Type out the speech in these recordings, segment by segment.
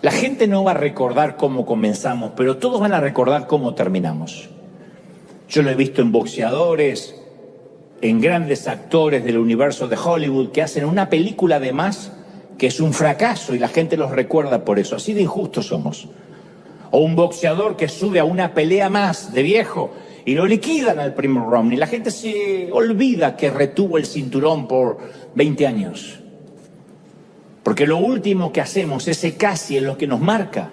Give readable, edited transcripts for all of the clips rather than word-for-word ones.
La gente no va a recordar cómo comenzamos, pero todos van a recordar cómo terminamos. Yo lo he visto en boxeadores, en grandes actores del universo de Hollywood que hacen una película de más que es un fracaso y la gente los recuerda por eso. Así de injustos somos. O un boxeador que sube a una pelea más de viejo y lo liquidan al primer round y la gente se olvida que retuvo el cinturón por 20 años. Porque lo último que hacemos, ese casi, es lo que nos marca.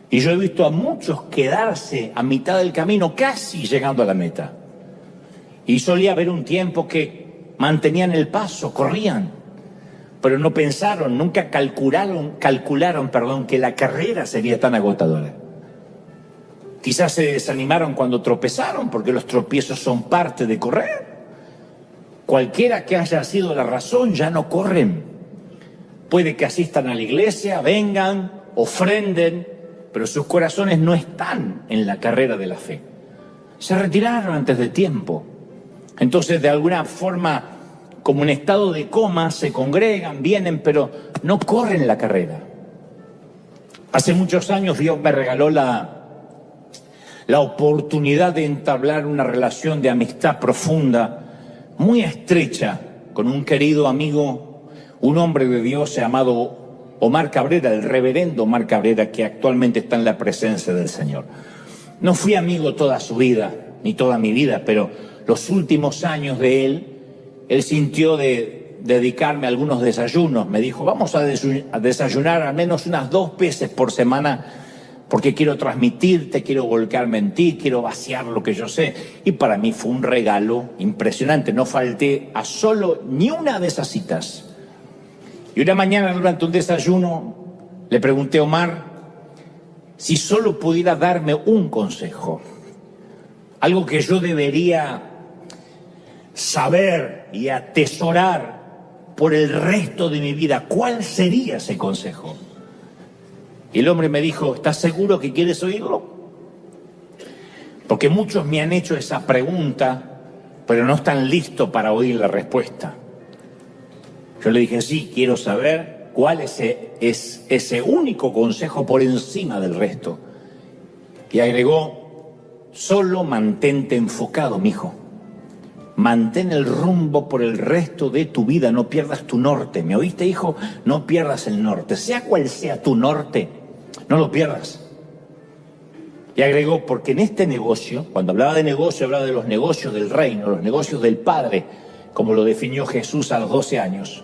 Y yo he visto a muchos quedarse a mitad del camino, casi llegando a la meta. Y solía haber un tiempo que mantenían el paso, corrían, pero no pensaron, nunca calcularon, que la carrera sería tan agotadora. Quizás se desanimaron cuando tropezaron, porque los tropiezos son parte de correr. Cualquiera que haya sido la razón, ya no corren. Puede que asistan a la iglesia, vengan, ofrenden, pero sus corazones no están en la carrera de la fe. Se retiraron antes de tiempo. Entonces, de alguna forma, como en estado de coma, se congregan, vienen, pero no corren la carrera. Hace muchos años Dios me regaló la oportunidad de entablar una relación de amistad profunda, muy estrecha, con un querido amigo, un hombre de Dios llamado Omar Cabrera, el reverendo Omar Cabrera, que actualmente está en la presencia del Señor. No fui amigo toda su vida, ni toda mi vida, pero los últimos años de él sintió de dedicarme a algunos desayunos. Me dijo, vamos a desayunar al menos unas 2 veces por semana, porque quiero transmitirte, quiero volcarme en ti, quiero vaciar lo que yo sé. Y para mí fue un regalo impresionante. No falté a solo ni una de esas citas. Y una mañana durante un desayuno le pregunté a Omar si solo pudiera darme un consejo, algo que yo debería saber y atesorar por el resto de mi vida. ¿Cuál sería ese consejo? Y el hombre me dijo, ¿estás seguro que quieres oírlo? Porque muchos me han hecho esa pregunta, pero no están listos para oír la respuesta. Yo le dije, sí, quiero saber cuál es ese único consejo por encima del resto. Y agregó, solo mantente enfocado, mijo. Mantén el rumbo por el resto de tu vida, no pierdas tu norte. ¿Me oíste, hijo? No pierdas el norte. Sea cual sea tu norte, no lo pierdas. Y agregó, porque en este negocio, cuando hablaba de negocio, hablaba de los negocios del reino, los negocios del Padre, como lo definió Jesús a los 12 años.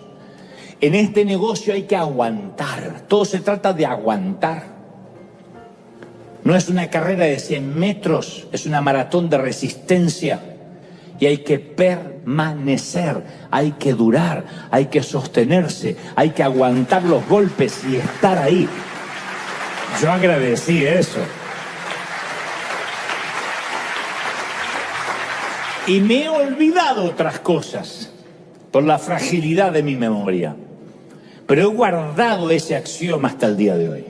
En este negocio hay que aguantar. Todo se trata de aguantar. No es una carrera de 100 metros, es una maratón de resistencia. Y hay que permanecer, hay que durar, hay que sostenerse, hay que aguantar los golpes y estar ahí. Yo agradecí eso. Y me he olvidado otras cosas por la fragilidad de mi memoria. Pero he guardado ese axioma hasta el día de hoy.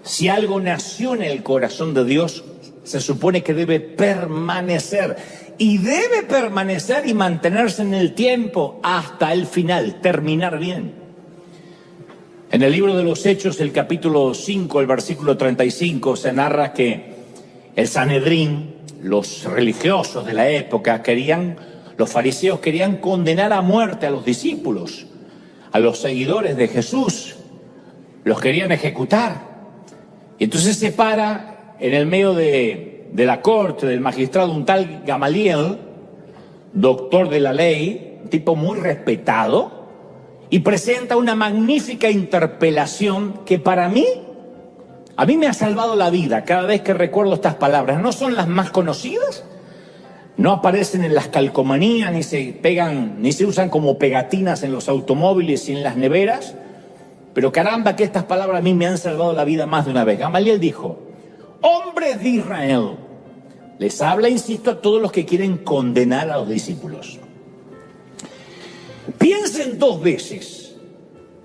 Si algo nació en el corazón de Dios, se supone que debe permanecer. Y debe permanecer y mantenerse en el tiempo hasta el final, terminar bien. En el libro de los Hechos, el capítulo 5, el versículo 35, se narra que el Sanedrín, los religiosos de la época, los fariseos querían condenar a muerte a los discípulos, a los seguidores de Jesús. Los querían ejecutar. Y entonces se para en el medio de la corte, del magistrado, un tal Gamaliel, doctor de la ley, un tipo muy respetado, y presenta una magnífica interpelación que a mí me ha salvado la vida cada vez que recuerdo estas palabras. No son las más conocidas, no aparecen en las calcomanías, ni se pegan, ni se usan como pegatinas en los automóviles y en las neveras, pero caramba que estas palabras a mí me han salvado la vida más de una vez. Gamaliel dijo: hombres de Israel, les habla, insisto, a todos los que quieren condenar a los discípulos. Piensen 2 veces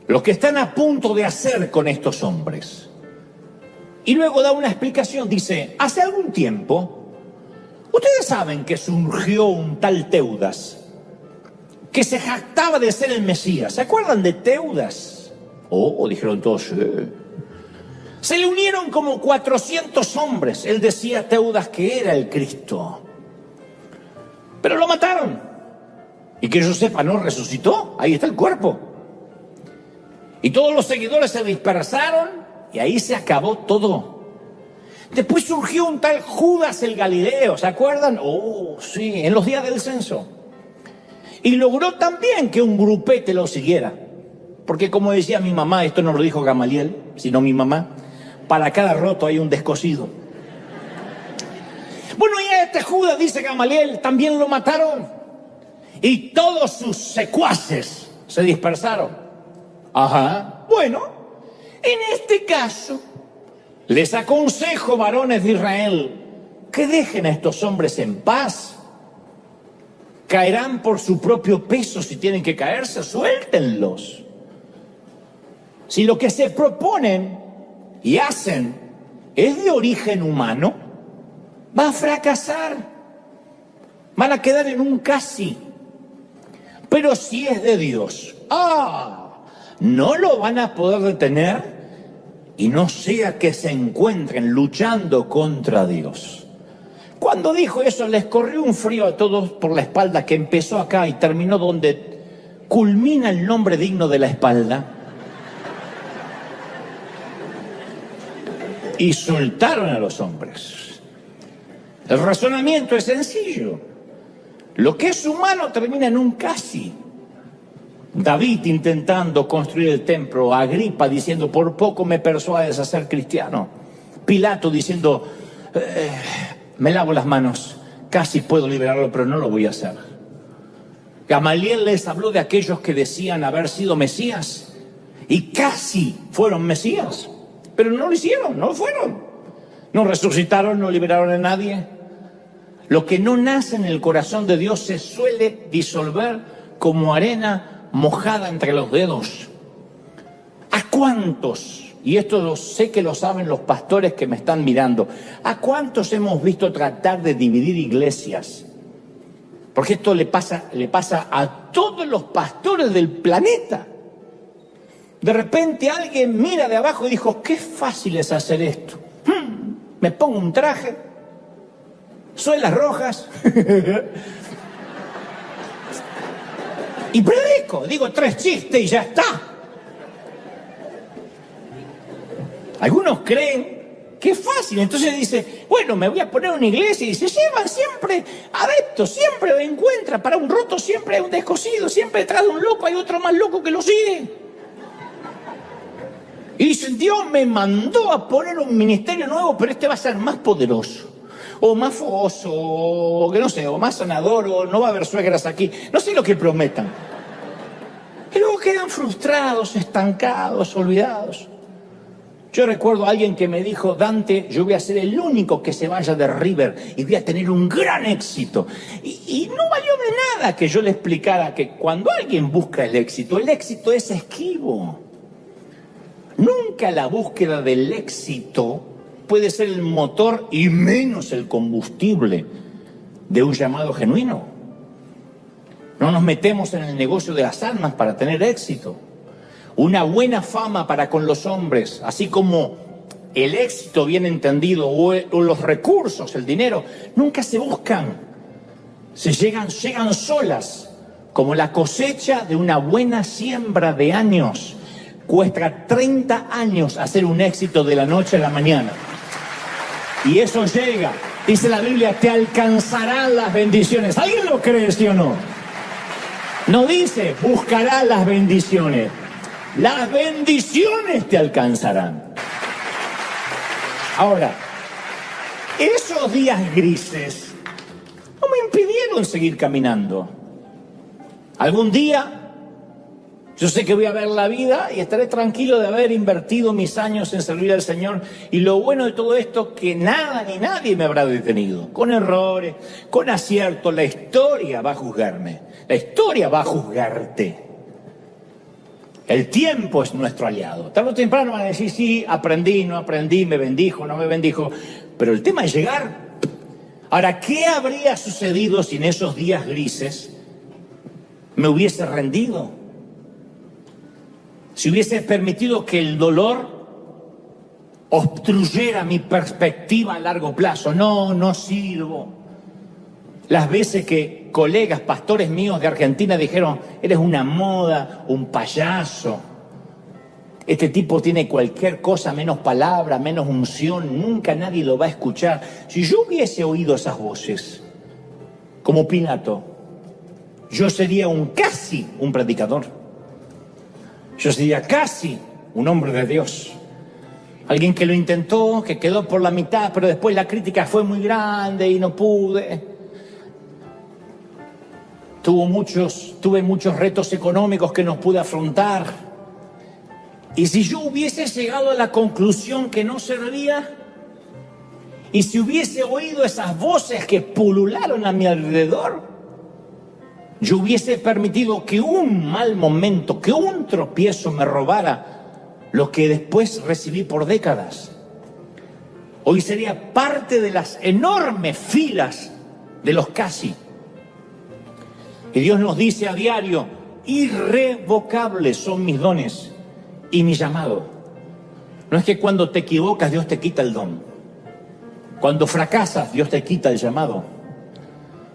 lo que están a punto de hacer con estos hombres. Y luego da una explicación, dice: hace algún tiempo, ustedes saben que surgió un tal Teudas, que se jactaba de ser el Mesías. ¿Se acuerdan de Teudas? Oh, dijeron todos, sí. Se le unieron como 400 hombres. Él decía a Teudas que era el Cristo. Pero lo mataron. Y que yo sepa, no resucitó. Ahí está el cuerpo. Y todos los seguidores se dispersaron y ahí se acabó todo. Después surgió un tal Judas el Galileo, ¿se acuerdan? Oh, sí, en los días del censo. Y logró también que un grupete lo siguiera. Porque como decía mi mamá, esto no lo dijo Gamaliel, sino mi mamá, para cada roto hay un descosido. Bueno, y a este Judas, dice Gamaliel, también lo mataron. Y todos sus secuaces se dispersaron. Ajá. Bueno, en este caso, les aconsejo, varones de Israel, que dejen a estos hombres en paz. Caerán por su propio peso si tienen que caerse, suéltenlos. Si lo que se proponen y hacen es de origen humano, va a fracasar. Van a quedar en un casi. Pero si es de Dios, no lo van a poder detener y no sea que se encuentren luchando contra Dios. Cuando dijo eso, les corrió un frío a todos por la espalda que empezó acá y terminó donde culmina el nombre digno de la espalda. Y soltaron a los hombres. El razonamiento es sencillo. Lo que es humano termina en un casi. David intentando construir el templo, Agripa diciendo, por poco me persuades a ser cristiano. Pilato diciendo, me lavo las manos, casi puedo liberarlo, pero no lo voy a hacer. Gamaliel les habló de aquellos que decían haber sido Mesías y casi fueron Mesías, pero no lo hicieron, no lo fueron. No resucitaron, no liberaron a nadie. Lo que no nace en el corazón de Dios se suele disolver como arena mojada entre los dedos. ¿A cuántos? Y esto sé que lo saben los pastores que me están mirando. ¿A cuántos hemos visto tratar de dividir iglesias? Porque esto le pasa a todos los pastores del planeta. De repente alguien mira de abajo y dijo, qué fácil es hacer esto. Me pongo un traje, suelas rojas y predico, digo 3 chistes y ya está. Algunos creen que es fácil, entonces dice, bueno, me voy a poner una iglesia y se llevan siempre adeptos, siempre lo encuentra, para un roto siempre hay un descosido, siempre detrás de un loco hay otro más loco que lo sigue. Y dicen, Dios me mandó a poner un ministerio nuevo, pero este va a ser más poderoso, o más fogoso, o que no sé, o más sanador, o no va a haber suegras aquí, no sé lo que prometan. Y luego quedan frustrados, estancados, olvidados. Yo recuerdo a alguien que me dijo, Dante, yo voy a ser el único que se vaya de River y voy a tener un gran éxito. Y no valió de nada que yo le explicara que cuando alguien busca el éxito es esquivo. Nunca la búsqueda del éxito puede ser el motor y menos el combustible de un llamado genuino. No nos metemos en el negocio de las almas para tener éxito. Una buena fama para con los hombres, así como el éxito bien entendido o los recursos, el dinero, nunca se buscan. Llegan solas, como la cosecha de una buena siembra de años. Cuesta 30 años hacer un éxito de la noche a la mañana. Y eso llega, dice la Biblia, te alcanzarán las bendiciones. ¿Alguien lo cree, sí o no? No dice, buscará las bendiciones. Las bendiciones te alcanzarán. Ahora, esos días grises no me impidieron seguir caminando. Algún día yo sé que voy a ver la vida y estaré tranquilo de haber invertido mis años en servir al Señor. Y lo bueno de todo esto es que nada ni nadie me habrá detenido. Con errores, con aciertos, la historia va a juzgarme. La historia va a juzgarte. El tiempo es nuestro aliado. Tarde o temprano van a decir, sí, aprendí, no aprendí, me bendijo, no me bendijo. Pero el tema es llegar. Ahora, ¿qué habría sucedido si en esos días grises me hubiese rendido? si hubiese permitido que el dolor obstruyera mi perspectiva a largo plazo, no sirvo. Las veces que colegas, pastores míos de Argentina dijeron, eres una moda, un payaso, este tipo tiene cualquier cosa, menos palabra, menos unción, nunca nadie lo va a escuchar. Si yo hubiese oído esas voces, como Pilato, yo sería casi un predicador. Yo sería casi un hombre de Dios. Alguien que lo intentó, que quedó por la mitad, pero después la crítica fue muy grande y no pude. Tuve muchos retos económicos que no pude afrontar. Y si yo hubiese llegado a la conclusión que no servía, y si hubiese oído esas voces que pulularon a mi alrededor, yo hubiese permitido que un mal momento, que un tropiezo me robara lo que después recibí por décadas. Hoy sería parte de las enormes filas de los casi. Y Dios nos dice a diario, irrevocables son mis dones y mi llamado. No es que cuando te equivocas Dios te quita el don. Cuando fracasas Dios te quita el llamado.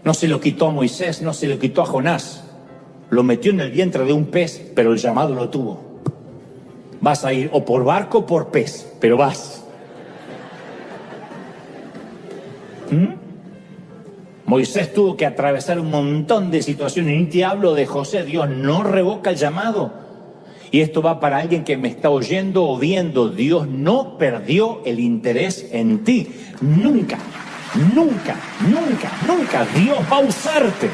No se lo quitó a Moisés, no se lo quitó a Jonás. Lo metió en el vientre de un pez, pero el llamado lo tuvo. Vas a ir o por barco o por pez, pero vas. Moisés tuvo que atravesar un montón de situaciones. Ni te hablo de José. Dios no revoca el llamado. Y esto va para alguien que me está oyendo o viendo. Dios no perdió el interés en ti. Nunca, nunca, nunca, nunca. Dios va a usarte.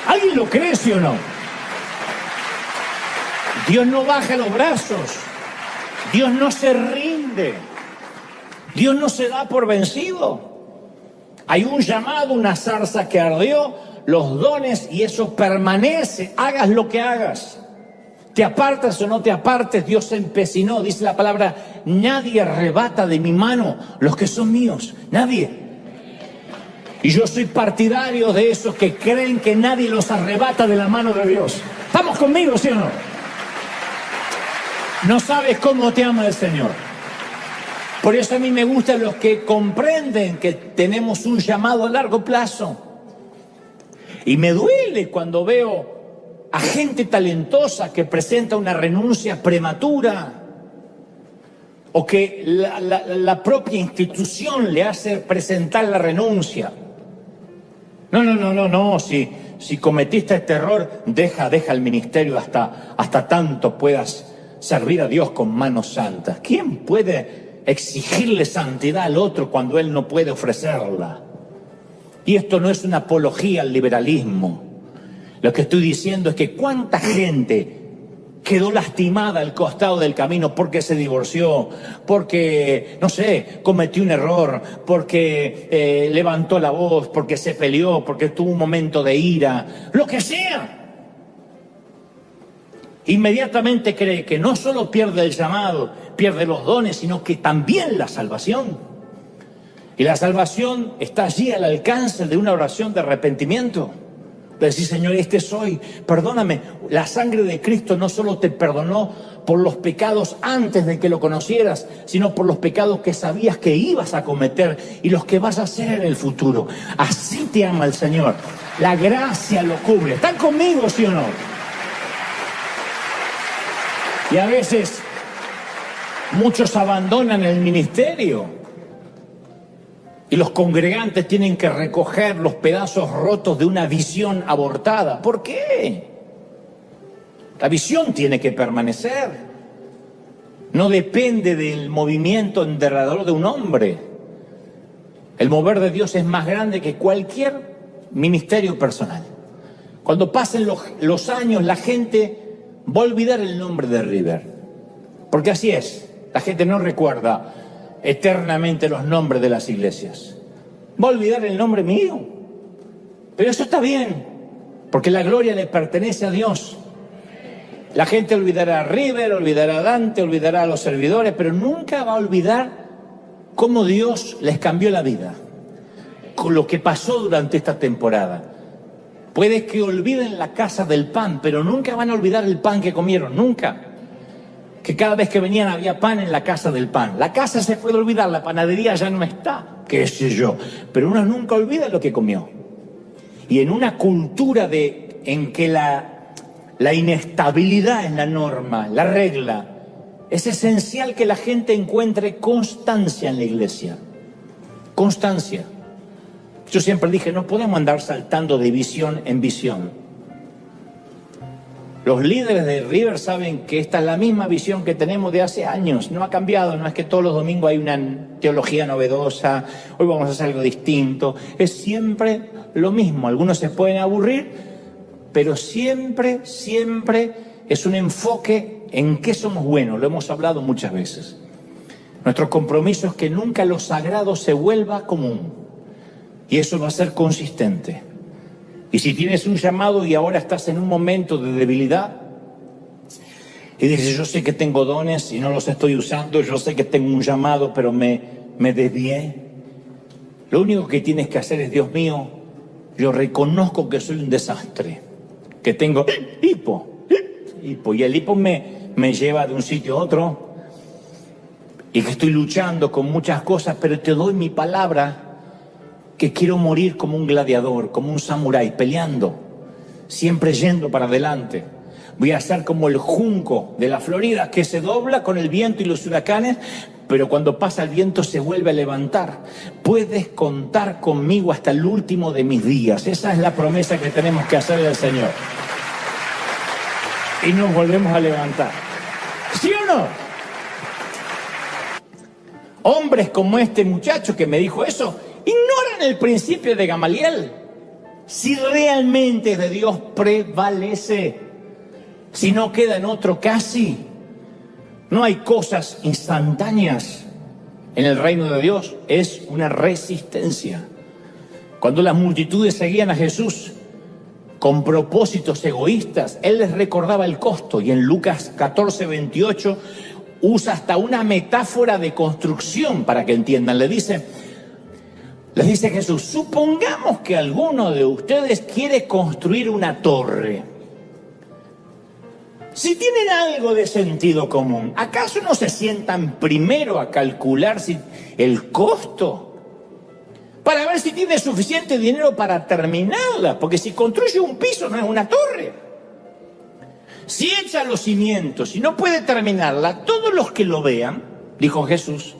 ¿Alguien lo cree, sí o no? Dios no baja los brazos. Dios no se rinde. Dios no se da por vencido. Hay un llamado, una zarza que ardió, los dones, y eso permanece. Hagas lo que hagas. Te apartas o no te apartes, Dios se empecinó. Dice la palabra, nadie arrebata de mi mano los que son míos. Nadie. Y yo soy partidario de esos que creen que nadie los arrebata de la mano de Dios. ¿Estamos conmigo, sí o no? No sabes cómo te ama el Señor. Por eso a mí me gustan los que comprenden que tenemos un llamado a largo plazo. Y me duele cuando veo a gente talentosa que presenta una renuncia prematura, o que la propia institución le hace presentar la renuncia. No, si cometiste este error, deja el ministerio hasta tanto puedas servir a Dios con manos santas. ¿Quién puede exigirle santidad al otro cuando él no puede ofrecerla? Y esto no es una apología al liberalismo. Lo que estoy diciendo es que cuánta gente quedó lastimada al costado del camino porque se divorció, porque, no sé, cometió un error, porque levantó la voz, porque se peleó, porque tuvo un momento de ira, lo que sea. Inmediatamente cree que no solo pierde el llamado, pierde los dones, sino que también la salvación. Y la salvación está allí al alcance de una oración de arrepentimiento. Decir, Señor, este soy, perdóname. La sangre de Cristo no solo te perdonó por los pecados antes de que lo conocieras, sino por los pecados que sabías que ibas a cometer y los que vas a hacer en el futuro. Así te ama el Señor. La gracia lo cubre. ¿Están conmigo, sí o no? Y a veces muchos abandonan el ministerio. Y los congregantes tienen que recoger los pedazos rotos de una visión abortada. ¿Por qué? La visión tiene que permanecer. No depende del movimiento enterrador de un hombre. El mover de Dios es más grande que cualquier ministerio personal. Cuando pasen los años, la gente va a olvidar el nombre de River. Porque así es. La gente no recuerda eternamente los nombres de las iglesias. Va a olvidar el nombre mío. Pero eso está bien, porque la gloria le pertenece a Dios. La gente olvidará a River, olvidará a Dante, olvidará a los servidores, pero nunca va a olvidar cómo Dios les cambió la vida, con lo que pasó durante esta temporada. Puede que olviden la casa del pan, pero nunca van a olvidar el pan que comieron, nunca. que cada vez que venían había pan en la casa del pan. La casa se puede olvidar, la panadería ya no está, qué sé yo, pero uno nunca olvida lo que comió. Y en una cultura en que la inestabilidad es la norma, la regla, es esencial que la gente encuentre constancia en la iglesia. Constancia. Yo siempre dije, no podemos andar saltando de visión en visión. Los líderes de River saben que esta es la misma visión que tenemos de hace años. No ha cambiado, no es que todos los domingos hay una teología novedosa, hoy vamos a hacer algo distinto. Es siempre lo mismo. Algunos se pueden aburrir, pero siempre es un enfoque en qué somos buenos. Lo hemos hablado muchas veces. Nuestro compromiso es que nunca lo sagrado se vuelva común. Y eso va a ser consistente. Y si tienes un llamado y ahora estás en un momento de debilidad y dices, yo sé que tengo dones y no los estoy usando, yo sé que tengo un llamado, pero me desvié. Lo único que tienes que hacer es, Dios mío, yo reconozco que soy un desastre, que tengo hipo, y el hipo me lleva de un sitio a otro y que estoy luchando con muchas cosas, pero te doy mi palabra que quiero morir como un gladiador, como un samurái, peleando, siempre yendo para adelante. Voy a ser como el junco de la Florida, que se dobla con el viento y los huracanes, pero cuando pasa el viento se vuelve a levantar. Puedes contar conmigo hasta el último de mis días. Esa es la promesa que tenemos que hacerle al Señor. Y nos volvemos a levantar. ¿Sí o no? Hombres como este muchacho que me dijo eso, ignoran el principio de Gamaliel. Si realmente de Dios prevalece, si no queda en otro casi, no hay cosas instantáneas en el reino de Dios, es una resistencia. Cuando las multitudes seguían a Jesús con propósitos egoístas, Él les recordaba el costo, y en Lucas 14:28 usa hasta una metáfora de construcción para que entiendan. Les dice Jesús, supongamos que alguno de ustedes quiere construir una torre. Si tienen algo de sentido común, ¿acaso no se sientan primero a calcular el costo? Para ver si tiene suficiente dinero para terminarla, porque si construye un piso no es una torre. Si echa los cimientos y no puede terminarla, todos los que lo vean, dijo Jesús,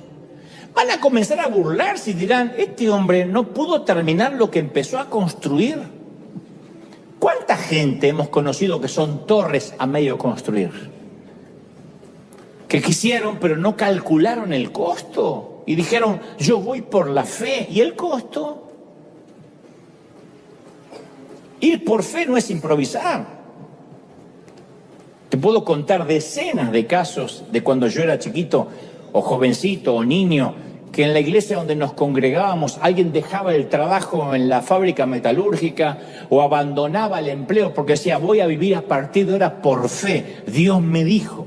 van a comenzar a burlarse y dirán, este hombre no pudo terminar lo que empezó a construir. ¿Cuánta gente hemos conocido que son torres a medio construir? Que quisieron, pero no calcularon el costo. Y dijeron, yo voy por la fe. ¿Y el costo? Ir por fe no es improvisar. Te puedo contar decenas de casos de cuando yo era chiquito, o jovencito, o niño, que en la iglesia donde nos congregábamos alguien dejaba el trabajo en la fábrica metalúrgica o abandonaba el empleo porque decía, voy a vivir a partir de ahora por fe, Dios me dijo.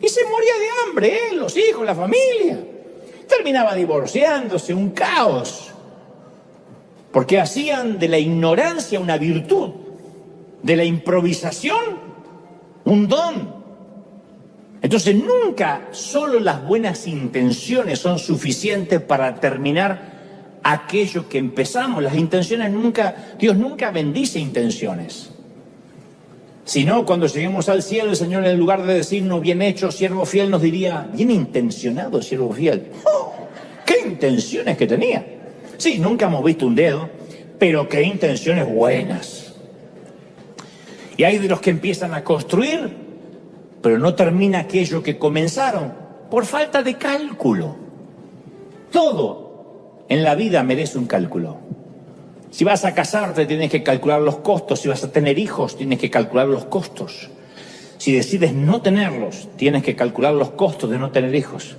Y se moría de hambre, los hijos, la familia. Terminaba divorciándose, un caos. Porque hacían de la ignorancia una virtud, de la improvisación un don. Entonces nunca solo las buenas intenciones son suficientes para terminar aquello que empezamos. Las intenciones Dios nunca bendice intenciones. Si no, cuando lleguemos al cielo, el Señor, en lugar de decirnos bien hecho, siervo fiel, nos diría, bien intencionado, siervo fiel. ¡Oh! ¿Qué intenciones que tenía? Sí, nunca hemos visto un dedo, pero qué intenciones buenas. Y hay de los que empiezan a construir, pero no termina aquello que comenzaron por falta de cálculo. Todo en la vida merece un cálculo. Si vas a casarte, tienes que calcular los costos. Si vas a tener hijos, tienes que calcular los costos. Si decides no tenerlos, tienes que calcular los costos de no tener hijos.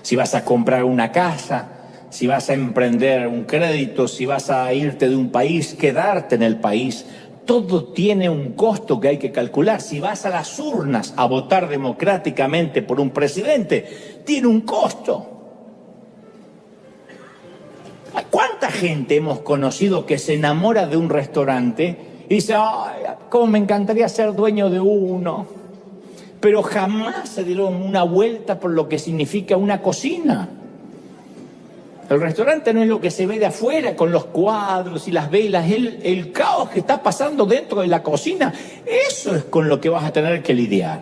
Si vas a comprar una casa, si vas a emprender un crédito, si vas a irte de un país, quedarte en el país, todo tiene un costo que hay que calcular. Si vas a las urnas a votar democráticamente por un presidente, tiene un costo. ¿Cuánta gente hemos conocido que se enamora de un restaurante y dice, ay, cómo me encantaría ser dueño de uno? pero jamás se dieron una vuelta por lo que significa una cocina. El restaurante no es lo que se ve de afuera con los cuadros y las velas, el caos que está pasando dentro de la cocina. Eso es con lo que vas a tener que lidiar.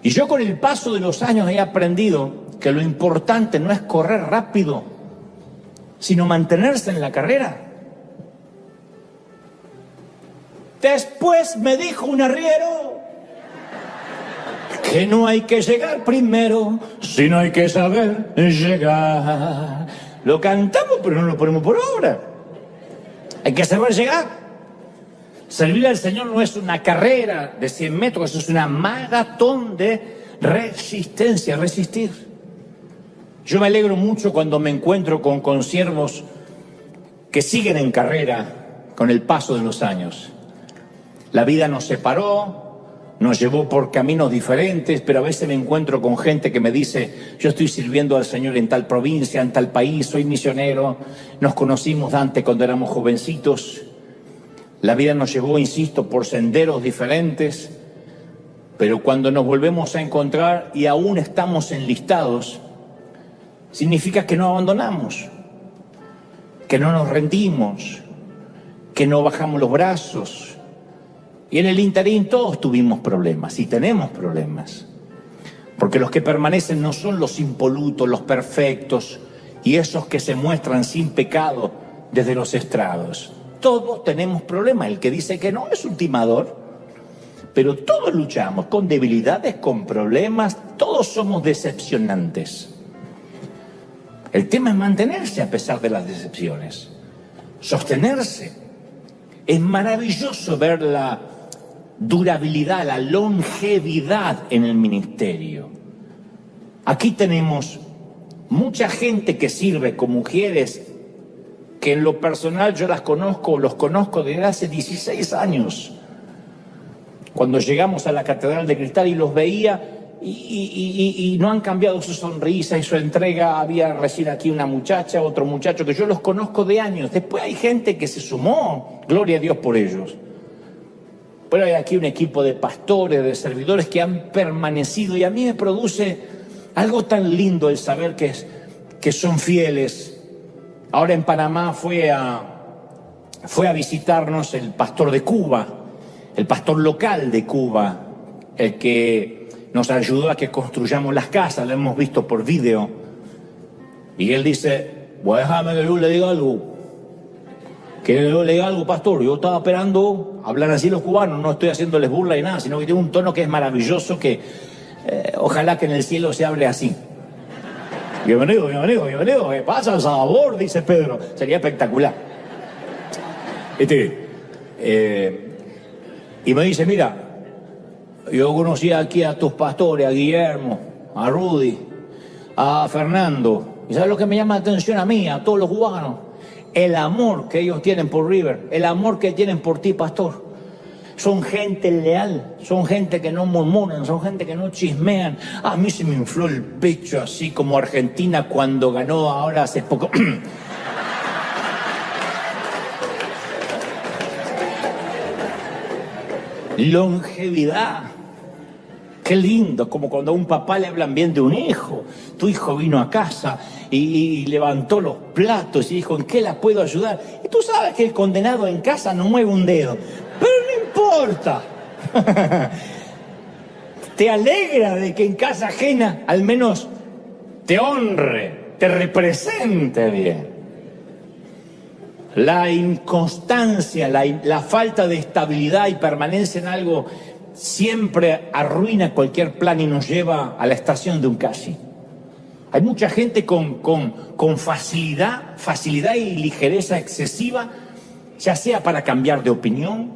Y yo con el paso de los años he aprendido que lo importante no es correr rápido, sino mantenerse en la carrera. Después me dijo un arriero que no hay que llegar primero, sino hay que saber llegar. Lo cantamos, pero no lo ponemos por obra. Hay que saber llegar. Servir al Señor no es una carrera de 100 metros, es una maratón de resistencia, resistir. Yo me alegro mucho cuando me encuentro con consiervos que siguen en carrera con el paso de los años. La vida nos separó, nos llevó por caminos diferentes, pero a veces me encuentro con gente que me dice: yo estoy sirviendo al Señor en tal provincia, en tal país, soy misionero, nos conocimos antes cuando éramos jovencitos. La vida nos llevó, insisto, por senderos diferentes, pero cuando nos volvemos a encontrar y aún estamos enlistados, significa que no abandonamos, que no nos rendimos, que no bajamos los brazos. Y en el interín todos tuvimos problemas y tenemos problemas, porque los que permanecen no son los impolutos, los perfectos y esos que se muestran sin pecado desde los estrados. Todos tenemos problemas. El que dice que no es un timador, pero todos luchamos con debilidades, con problemas, todos somos decepcionantes. El tema es mantenerse a pesar de las decepciones, sostenerse. Es maravilloso ver la durabilidad, la longevidad en el ministerio. Aquí tenemos mucha gente que sirve con mujeres que en lo personal yo los conozco desde hace 16 años. Cuando llegamos a la Catedral de Cristal y los veía y no han cambiado su sonrisa y su entrega. Había recién aquí una muchacha, otro muchacho que yo los conozco de años. Después hay gente que se sumó, gloria a Dios por ellos. Pero hay aquí un equipo de pastores, de servidores que han permanecido, y a mí me produce algo tan lindo el saber que son fieles. Ahora en Panamá fue a visitarnos el pastor de Cuba, el pastor local de Cuba, el que nos ayudó a que construyamos las casas, lo hemos visto por video. Y él dice: pues déjame que yo le diga algo. Que yo le diga algo, pastor. Yo estaba esperando hablar así los cubanos, no estoy haciéndoles burla y nada, sino que tiene un tono que es maravilloso, que ojalá que en el cielo se hable así. Bienvenido, bienvenido, bienvenido. ¿Qué pasa, El Salvador? Dice Pedro. Sería espectacular. Y me dice: mira, yo conocí aquí a tus pastores, a Guillermo, a Rudy, a Fernando. ¿Y sabes lo que me llama la atención a mí, a todos los cubanos? El amor que ellos tienen por River, el amor que tienen por ti, pastor. Son gente leal, son gente que no murmuran, son gente que no chismean. A mí se me infló el pecho así como Argentina cuando ganó ahora hace poco. Longevidad. Qué lindo, como cuando a un papá le hablan bien de un hijo. Tu hijo vino a casa y levantó los platos y dijo: ¿en qué la puedo ayudar? Y tú sabes que el condenado en casa no mueve un dedo, pero no importa. Te alegra de que en casa ajena al menos te honre, te represente bien. La inconstancia, la falta de estabilidad y permanencia en algo siempre arruina cualquier plan y nos lleva a la estación de un casi. Hay mucha gente con facilidad y ligereza excesiva, ya sea para cambiar de opinión,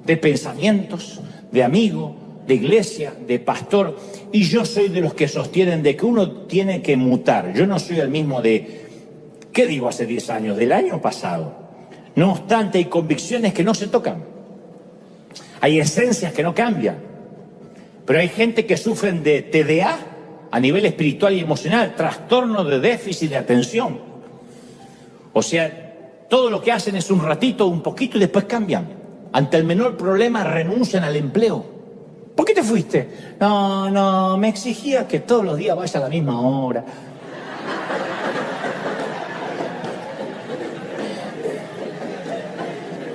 de pensamientos, de amigo, de iglesia, de pastor. Y yo soy de los que sostienen de que uno tiene que mutar. Yo no soy el mismo de, ¿qué digo? Hace 10 años, del año pasado. No obstante, hay convicciones que no se tocan. Hay esencias que no cambian, pero hay gente que sufren de TDA a nivel espiritual y emocional, trastorno de déficit de atención. O sea, todo lo que hacen es un ratito, un poquito y después cambian. Ante el menor problema renuncian al empleo. ¿Por qué te fuiste? No, me exigía que todos los días vaya a la misma hora.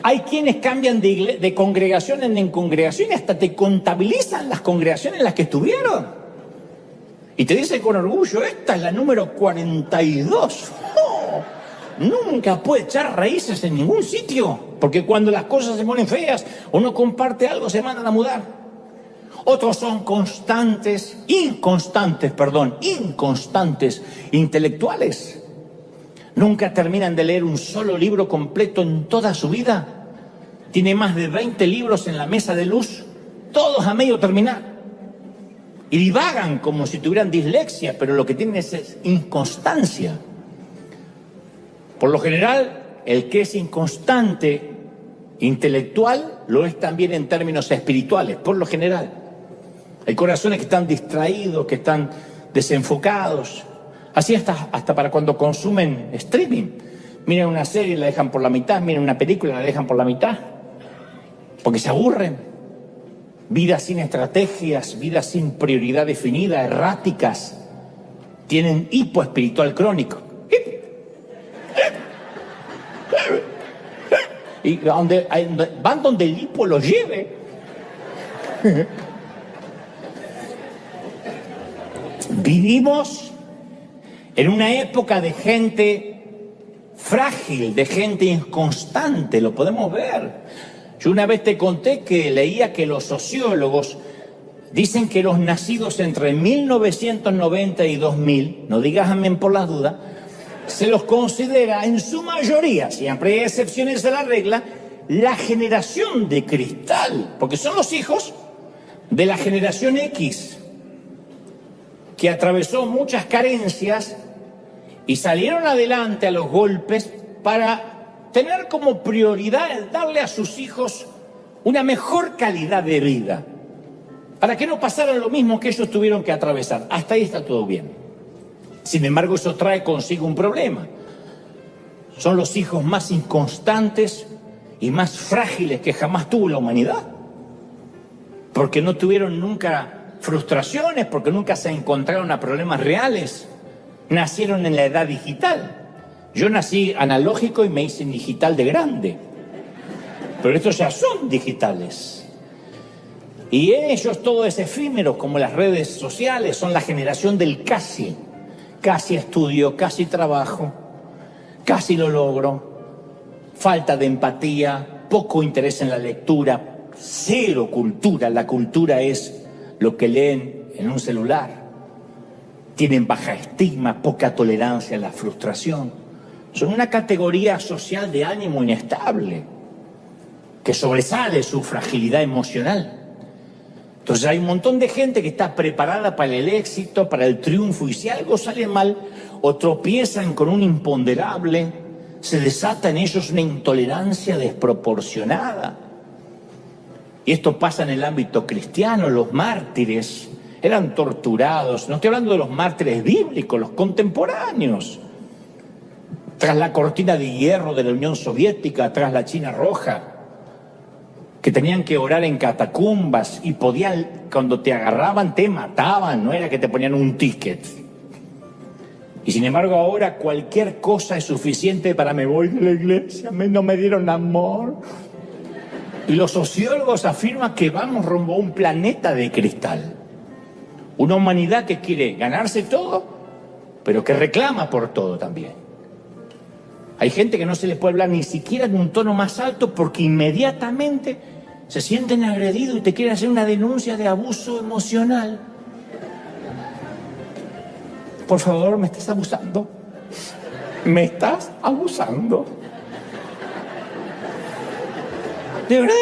Hay quienes cambian de congregación en congregación y hasta te contabilizan las congregaciones en las que estuvieron. Y te dicen con orgullo, esta es la número 42. ¡Oh! Nunca puede echar raíces en ningún sitio, porque cuando las cosas se ponen feas o no comparte algo, se mandan a mudar. Otros son inconstantes intelectuales. Nunca terminan de leer un solo libro completo en toda su vida. Tiene más de 20 libros en la mesa de luz, todos a medio terminar. Y divagan como si tuvieran dislexia, pero lo que tienen es inconstancia. Por lo general, el que es inconstante intelectual lo es también en términos espirituales, por lo general. Hay corazones que están distraídos, que están desenfocados. Así hasta para cuando consumen streaming. Miran una serie y la dejan por la mitad, miran una película y la dejan por la mitad. Porque se aburren. Vidas sin estrategias, vidas sin prioridad definida, erráticas. Tienen hipo espiritual crónico. Y van donde el hipo los lleve. Vivimos en una época de gente frágil, de gente inconstante, lo podemos ver. Yo una vez te conté que leía que los sociólogos dicen que los nacidos entre 1990 y 2000, no digas amén por las dudas, se los considera en su mayoría, siempre hay excepciones a la regla, la generación de cristal, porque son los hijos de la generación X, que atravesó muchas carencias y salieron adelante a los golpes para tener como prioridad darle a sus hijos una mejor calidad de vida, para que no pasara lo mismo que ellos tuvieron que atravesar. Hasta ahí está todo bien. Sin embargo, eso trae consigo un problema. Son los hijos más inconstantes y más frágiles que jamás tuvo la humanidad, porque no tuvieron nunca frustraciones, porque nunca se encontraron a problemas reales. Nacieron en la edad digital. Yo nací analógico y me hice digital de grande, pero estos ya son digitales. Y ellos, todo es efímero, como las redes sociales, son la generación del casi. Casi estudio, casi trabajo, casi lo logro. Falta de empatía, poco interés en la lectura, cero cultura. La cultura es lo que leen en un celular. Tienen baja estima, poca tolerancia a la frustración. Son una categoría social de ánimo inestable, que sobresale su fragilidad emocional. Entonces hay un montón de gente que está preparada para el éxito, para el triunfo, y si algo sale mal o tropiezan con un imponderable, se desata en ellos una intolerancia desproporcionada. Y esto pasa en el ámbito cristiano. Los mártires eran torturados. No estoy hablando de los mártires bíblicos, los contemporáneos. Tras la cortina de hierro de la Unión Soviética, tras la China Roja, que tenían que orar en catacumbas y podían, cuando te agarraban te mataban, no era que te ponían un ticket. Y sin embargo ahora cualquier cosa es suficiente para me voy de la iglesia, no me dieron amor. Y los sociólogos afirman que vamos rumbo a un planeta de cristal. Una humanidad que quiere ganarse todo, pero que reclama por todo también. Hay gente que no se les puede hablar ni siquiera en un tono más alto porque inmediatamente se sienten agredidos y te quieren hacer una denuncia de abuso emocional. Por favor, me estás abusando. Me estás abusando. ¿De verdad?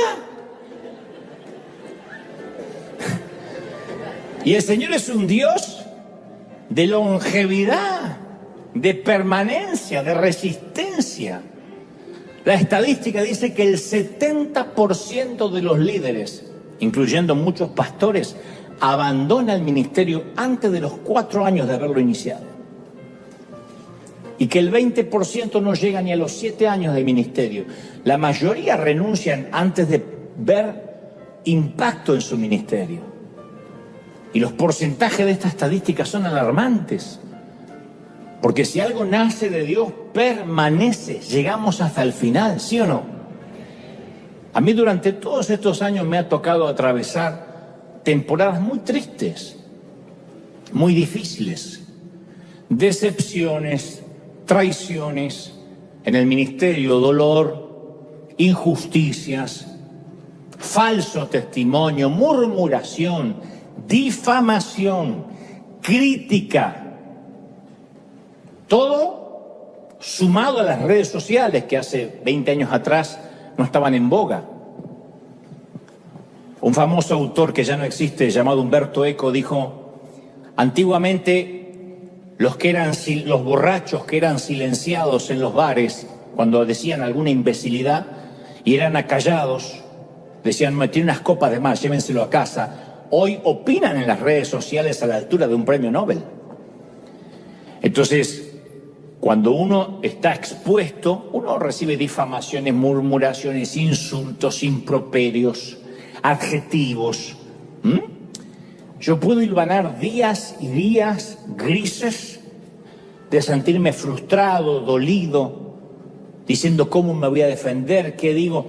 Y el Señor es un Dios de longevidad, de permanencia, de resistencia. La estadística dice que el 70% de los líderes, incluyendo muchos pastores, abandona el ministerio antes de los 4 años de haberlo iniciado. Y que el 20% no llega ni a los 7 años de ministerio. La mayoría renuncian antes de ver impacto en su ministerio. Y los porcentajes de estas estadísticas son alarmantes. Porque si algo nace de Dios, permanece. Llegamos hasta el final, ¿sí o no? A mí durante todos estos años me ha tocado atravesar temporadas muy tristes, muy difíciles. Decepciones, traiciones en el ministerio, dolor, injusticias, falso testimonio, murmuración, difamación, crítica. Todo sumado a las redes sociales que hace 20 años atrás no estaban en boga. Un famoso autor que ya no existe, llamado Humberto Eco, dijo: antiguamente los borrachos que eran silenciados en los bares cuando decían alguna imbecilidad y eran acallados, decían: me tiene unas copas de más, llévenselo a casa. Hoy opinan en las redes sociales a la altura de un premio Nobel. Entonces, cuando uno está expuesto, uno recibe difamaciones, murmuraciones, insultos, improperios, adjetivos. Yo puedo hilvanar días y días grises de sentirme frustrado, dolido, diciendo cómo me voy a defender, qué digo.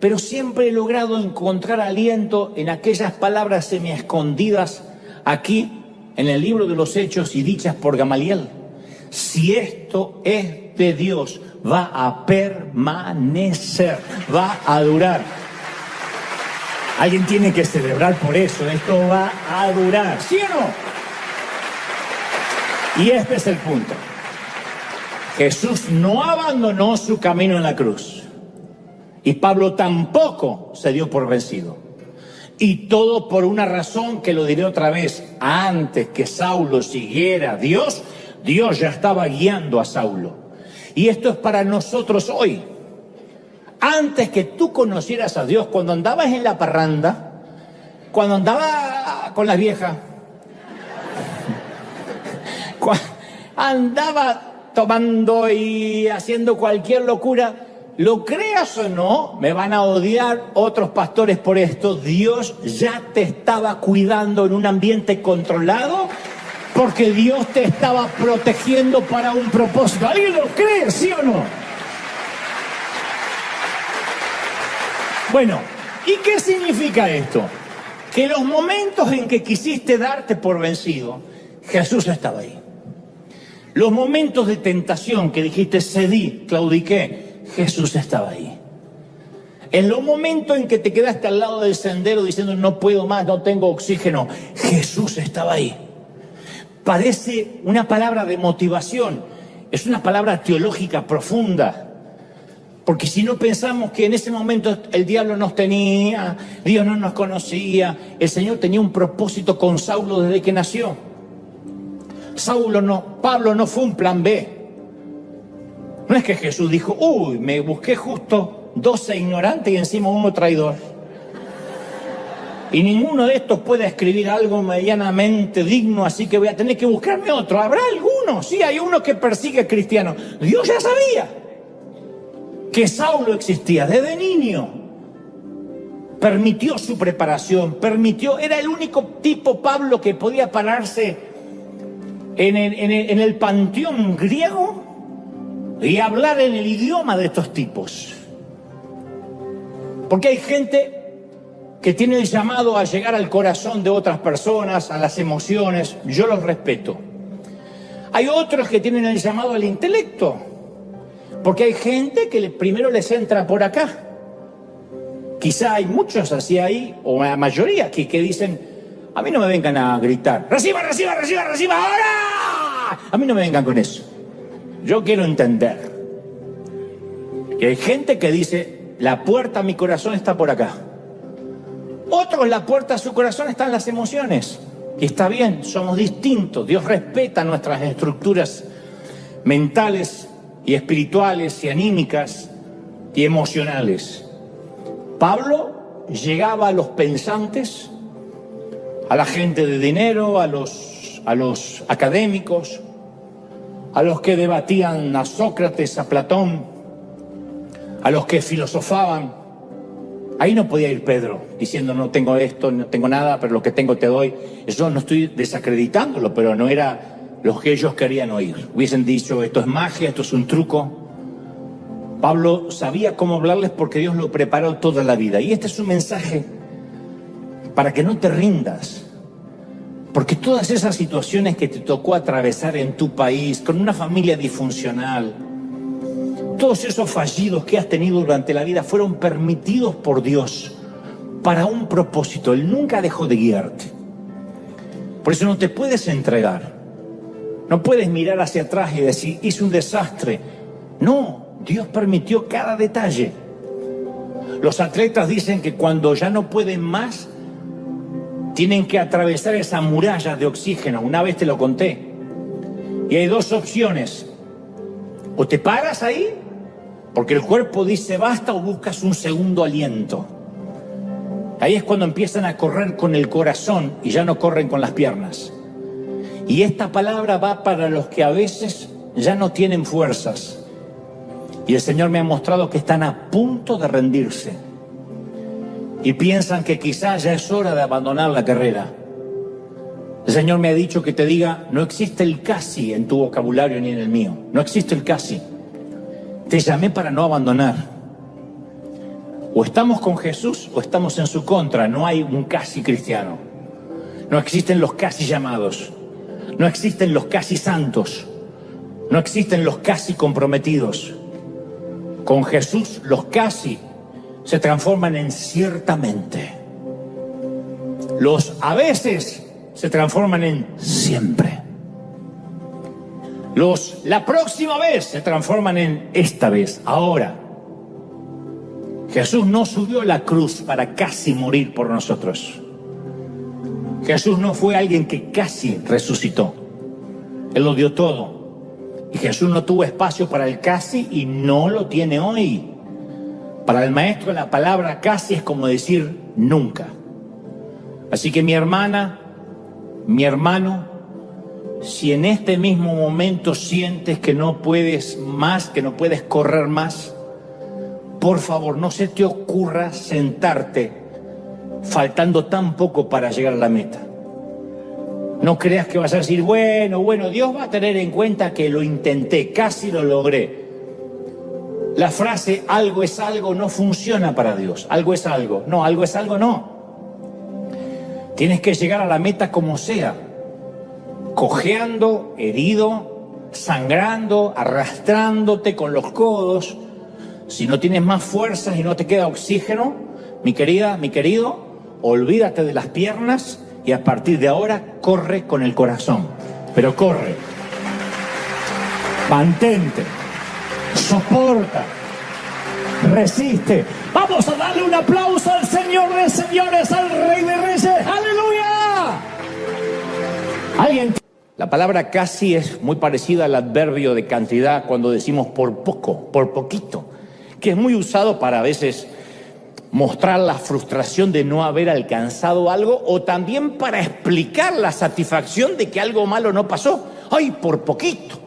Pero siempre he logrado encontrar aliento en aquellas palabras semi-escondidas aquí en el libro de los Hechos y dichas por Gamaliel. Si esto es de Dios, va a permanecer, va a durar. Alguien tiene que celebrar por eso, esto va a durar, ¿sí o no? Y este es el punto. Jesús no abandonó su camino en la cruz. Y Pablo tampoco se dio por vencido. Y todo por una razón que lo diré otra vez. Antes que Saulo siguiera a Dios, Dios ya estaba guiando a Saulo. Y esto es para nosotros hoy. Antes que tú conocieras a Dios, cuando andabas en la parranda, cuando andaba con las viejas, andaba tomando y haciendo cualquier locura, lo creas o no, me van a odiar otros pastores por esto, Dios ya te estaba cuidando en un ambiente controlado, porque Dios te estaba protegiendo para un propósito. ¿Alguien lo cree, sí o no? Bueno, ¿y qué significa esto? Que los momentos en que quisiste darte por vencido, Jesús estaba ahí. Los momentos de tentación que dijiste cedí, claudiqué, Jesús estaba ahí. En los momentos en que te quedaste al lado del sendero diciendo no puedo más, no tengo oxígeno, Jesús estaba ahí. Parece una palabra de motivación, es una palabra teológica profunda. Porque si no pensamos que en ese momento el diablo nos tenía, Dios no nos conocía, el Señor tenía un propósito con Saulo desde que nació. Pablo no fue un plan B. No es que Jesús dijo, uy, me busqué justo 12 ignorantes y encima uno traidor. Y ninguno de estos puede escribir algo medianamente digno, así que voy a tener que buscarme otro. ¿Habrá alguno? Sí, hay uno que persigue cristianos. Dios ya sabía que Saulo existía desde niño. Permitió su preparación, era el único tipo, Pablo, que podía pararse en el panteón griego y hablar en el idioma de estos tipos. Porque hay gente que tiene el llamado a llegar al corazón de otras personas, a las emociones, yo los respeto. Hay otros que tienen el llamado al intelecto, porque hay gente que primero les entra por acá. Quizá hay muchos así ahí, o la mayoría que dicen, a mí no me vengan a gritar, reciba, ahora. A mí no me vengan con eso. Yo quiero entender que hay gente que dice, la puerta a mi corazón está por acá. Otros, la puerta a su corazón están las emociones. Y está bien, somos distintos. Dios respeta nuestras estructuras mentales y espirituales y anímicas y emocionales. Pablo llegaba a los pensantes, a la gente de dinero, a los académicos, a los que debatían a Sócrates, a Platón, a los que filosofaban, Ahí no podía ir Pedro diciendo no tengo esto, no tengo nada, pero lo que tengo te doy. Eso no estoy desacreditándolo, pero no era lo que ellos querían oír. Hubiesen dicho esto es magia, esto es un truco. Pablo sabía cómo hablarles porque Dios lo preparó toda la vida. Y este es un mensaje para que no te rindas. Porque todas esas situaciones que te tocó atravesar en tu país, con una familia disfuncional, todos esos fallidos que has tenido durante la vida fueron permitidos por Dios para un propósito. Él nunca dejó de guiarte. Por eso no te puedes entregar. No puedes mirar hacia atrás y decir, hice un desastre. No, Dios permitió cada detalle. Los atletas dicen que cuando ya no pueden más, tienen que atravesar esa muralla de oxígeno. Una vez te lo conté. Y hay dos opciones. O te paras ahí, porque el cuerpo dice basta, o buscas un segundo aliento. Ahí es cuando empiezan a correr con el corazón y ya no corren con las piernas. Y esta palabra va para los que a veces ya no tienen fuerzas. Y el Señor me ha mostrado que están a punto de rendirse. Y piensan que quizás ya es hora de abandonar la carrera. El Señor me ha dicho que te diga, no existe el casi en tu vocabulario ni en el mío. No existe el casi. Te llamé para no abandonar. O estamos con Jesús o estamos en su contra. No hay un casi cristiano. No existen los casi llamados. No existen los casi santos. No existen los casi comprometidos. Con Jesús los casi se transforman en ciertamente. Los a veces se transforman en siempre. Los la próxima vez se transforman en esta vez, ahora. Jesús no subió a la cruz para casi morir por nosotros. Jesús no fue alguien que casi resucitó. Él lo dio todo. Y Jesús no tuvo espacio para el casi y no lo tiene hoy. Para el maestro la palabra casi es como decir nunca. Así que mi hermana, mi hermano, si en este mismo momento sientes que no puedes más, que no puedes correr más, por favor, no se te ocurra sentarte faltando tan poco para llegar a la meta. No creas que vas a decir, bueno, Dios va a tener en cuenta que lo intenté, casi lo logré. La frase algo es algo no funciona para Dios. Algo es algo. No, algo es algo no. Tienes que llegar a la meta como sea. Cojeando, herido, sangrando, arrastrándote con los codos. Si no tienes más fuerzas y no te queda oxígeno, mi querida, mi querido, olvídate de las piernas y a partir de ahora corre con el corazón. Pero corre. Mantente. Soporta. Resiste. Vamos a darle un aplauso al Señor de señores, al Rey de Reyes. ¡Aleluya! ¿Alguien? La palabra casi es muy parecida al adverbio de cantidad cuando decimos por poco, por poquito, que es muy usado para a veces mostrar la frustración de no haber alcanzado algo o también para explicar la satisfacción de que algo malo no pasó. ¡Ay, por poquito!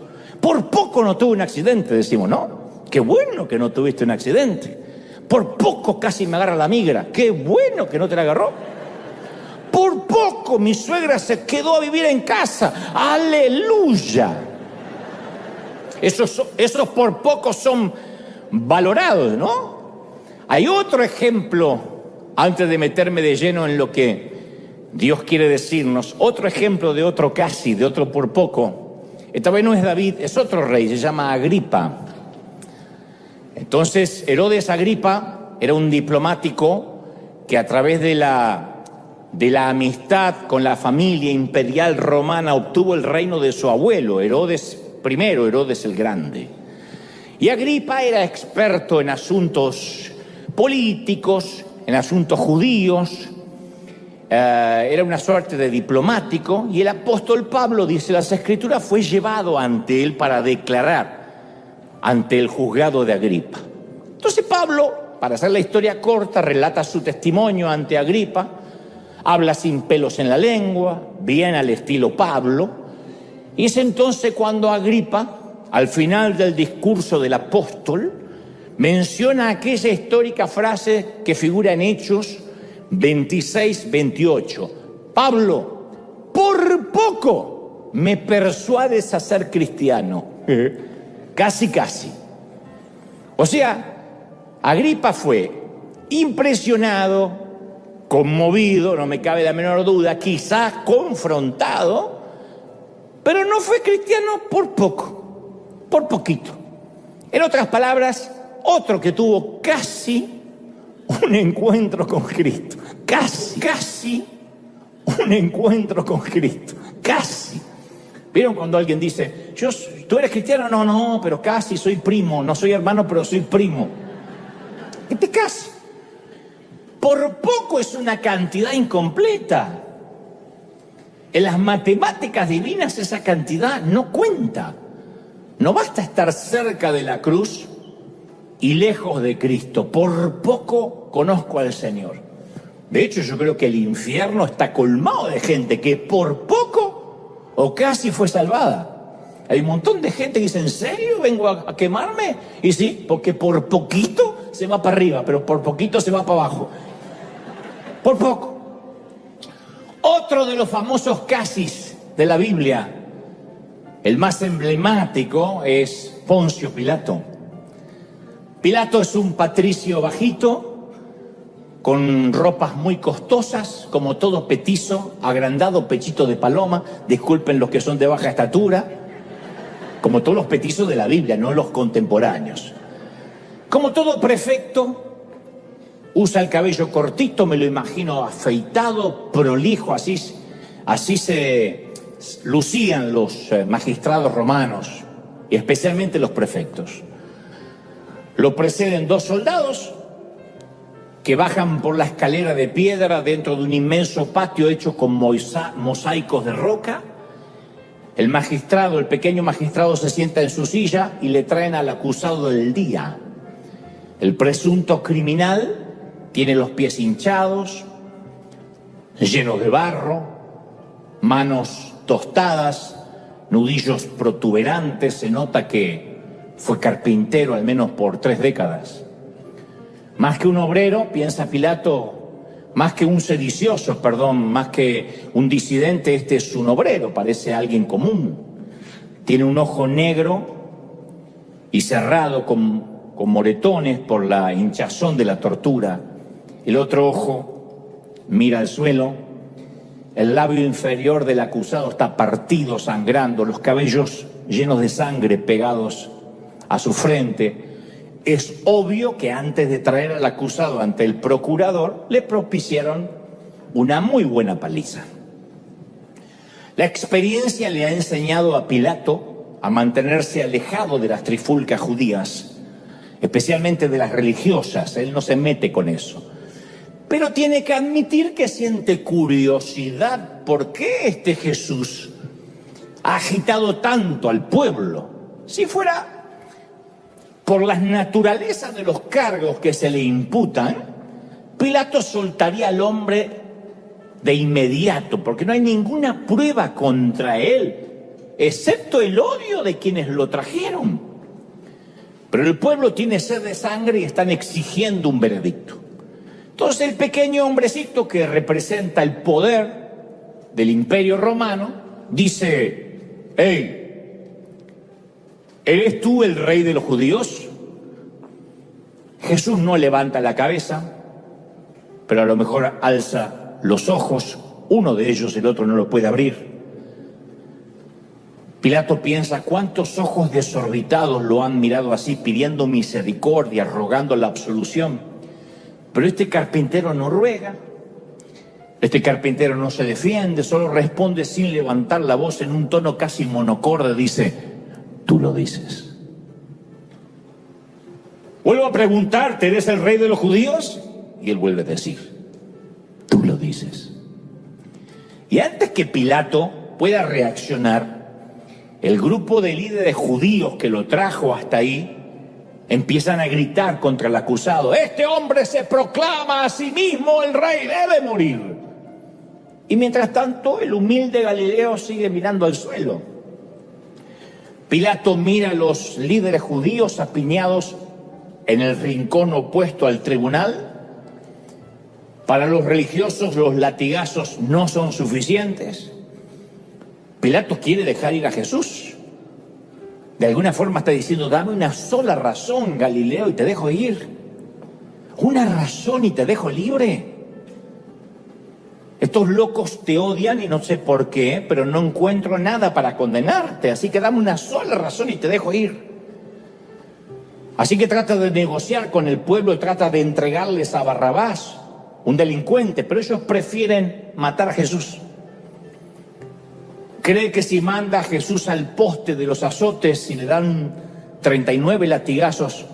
Por poco no tuve un accidente, decimos, ¿no? ¡Qué bueno que no tuviste un accidente! Por poco casi me agarra la migra. ¡Qué bueno que no te la agarró! Por poco mi suegra se quedó a vivir en casa. ¡Aleluya! Esos por poco son valorados, ¿no? Hay otro ejemplo, antes de meterme de lleno en lo que Dios quiere decirnos, otro ejemplo de otro casi, de otro por poco. Esta vez no es David, es otro rey, se llama Agripa. Entonces, Herodes Agripa era un diplomático que a través de la amistad con la familia imperial romana obtuvo el reino de su abuelo, Herodes I, Herodes el Grande. Y Agripa era experto en asuntos políticos, en asuntos judíos, era una suerte de diplomático, y el apóstol Pablo, dice las Escrituras, fue llevado ante él para declarar ante el juzgado de Agripa. Entonces Pablo, para hacer la historia corta, relata su testimonio ante Agripa, habla sin pelos en la lengua, bien al estilo Pablo, y es entonces cuando Agripa, al final del discurso del apóstol, menciona aquella histórica frase que figura en Hechos 26-28. Pablo, por poco me persuades a ser cristiano. Casi, casi. O sea, Agripa fue impresionado, conmovido, no me cabe la menor duda, quizás confrontado, pero no fue cristiano por poco, por poquito. En otras palabras, otro que tuvo casi un encuentro con Cristo. Casi un encuentro con Cristo. Casi. ¿Vieron cuando alguien dice, ¿tú eres cristiano? No, pero casi soy primo. No soy hermano, pero soy primo. Este casi. Por poco es una cantidad incompleta. En las matemáticas divinas esa cantidad no cuenta. No basta estar cerca de la cruz y lejos de Cristo. Por poco conozco al Señor. De hecho, yo creo que el infierno está colmado de gente que por poco o casi fue salvada. Hay un montón de gente que dice, ¿en serio vengo a quemarme? Y sí, porque por poquito se va para arriba, pero por poquito se va para abajo. Por poco. Otro de los famosos casis de la Biblia, el más emblemático, es Poncio Pilato. Pilato es un patricio bajito, con ropas muy costosas, como todo petizo, agrandado, pechito de paloma, disculpen los que son de baja estatura, como todos los petizos de la Biblia, no los contemporáneos. Como todo prefecto, usa el cabello cortito, me lo imagino afeitado, prolijo, así se lucían los magistrados romanos, y especialmente los prefectos. Lo preceden 2 soldados que bajan por la escalera de piedra dentro de un inmenso patio hecho con mosaicos de roca. El magistrado, el pequeño magistrado, se sienta en su silla y le traen al acusado del día. El presunto criminal tiene los pies hinchados, llenos de barro, manos tostadas, nudillos protuberantes. Se nota que fue carpintero al menos por 3 décadas. Más que un obrero, piensa Pilato, más que un sedicioso, más que un disidente, este es un obrero, parece alguien común. Tiene un ojo negro y cerrado con moretones por la hinchazón de la tortura. El otro ojo mira al suelo. El labio inferior del acusado está partido, sangrando, los cabellos llenos de sangre pegados a su frente. Es obvio que antes de traer al acusado ante el procurador, le propiciaron una muy buena paliza. La experiencia le ha enseñado a Pilato a mantenerse alejado de las trifulcas judías, especialmente de las religiosas. Él no se mete con eso. Pero tiene que admitir que siente curiosidad. ¿Por qué este Jesús ha agitado tanto al pueblo? Si fuera por las naturalezas de los cargos que se le imputan, Pilato soltaría al hombre de inmediato, porque no hay ninguna prueba contra él, excepto el odio de quienes lo trajeron. Pero el pueblo tiene sed de sangre y están exigiendo un veredicto. Entonces el pequeño hombrecito que representa el poder del Imperio Romano dice, hey, ¿eres tú el rey de los judíos? Jesús no levanta la cabeza, pero a lo mejor alza los ojos, uno de ellos, el otro no lo puede abrir. Pilato piensa, ¿cuántos ojos desorbitados lo han mirado así, pidiendo misericordia, rogando la absolución? Pero este carpintero no ruega, este carpintero no se defiende, solo responde sin levantar la voz en un tono casi monocorde, dice, tú lo dices. Vuelvo a preguntarte, ¿eres el rey de los judíos? Y él vuelve a decir, tú lo dices. Y antes que Pilato pueda reaccionar, el grupo de líderes judíos que lo trajo hasta ahí empiezan a gritar contra el acusado, este hombre se proclama a sí mismo el rey, debe morir. Y mientras tanto, el humilde Galileo sigue mirando al suelo. Pilato mira a los líderes judíos apiñados en el rincón opuesto al tribunal. Para los religiosos los latigazos no son suficientes. Pilato quiere dejar ir a Jesús. De alguna forma está diciendo, dame una sola razón, Galileo, y te dejo ir. Una razón y te dejo libre. Estos locos te odian y no sé por qué, pero no encuentro nada para condenarte, así que dame una sola razón y te dejo ir. Así que trata de negociar con el pueblo y trata de entregarles a Barrabás, un delincuente, pero ellos prefieren matar a Jesús. Cree que si manda a Jesús al poste de los azotes y le dan 39 latigazos,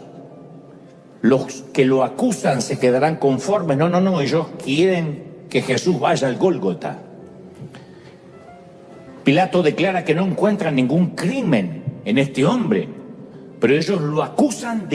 los que lo acusan se quedarán conformes. No, ellos quieren que Jesús vaya al Gólgota. Pilato declara que no encuentra ningún crimen en este hombre, pero ellos lo acusan de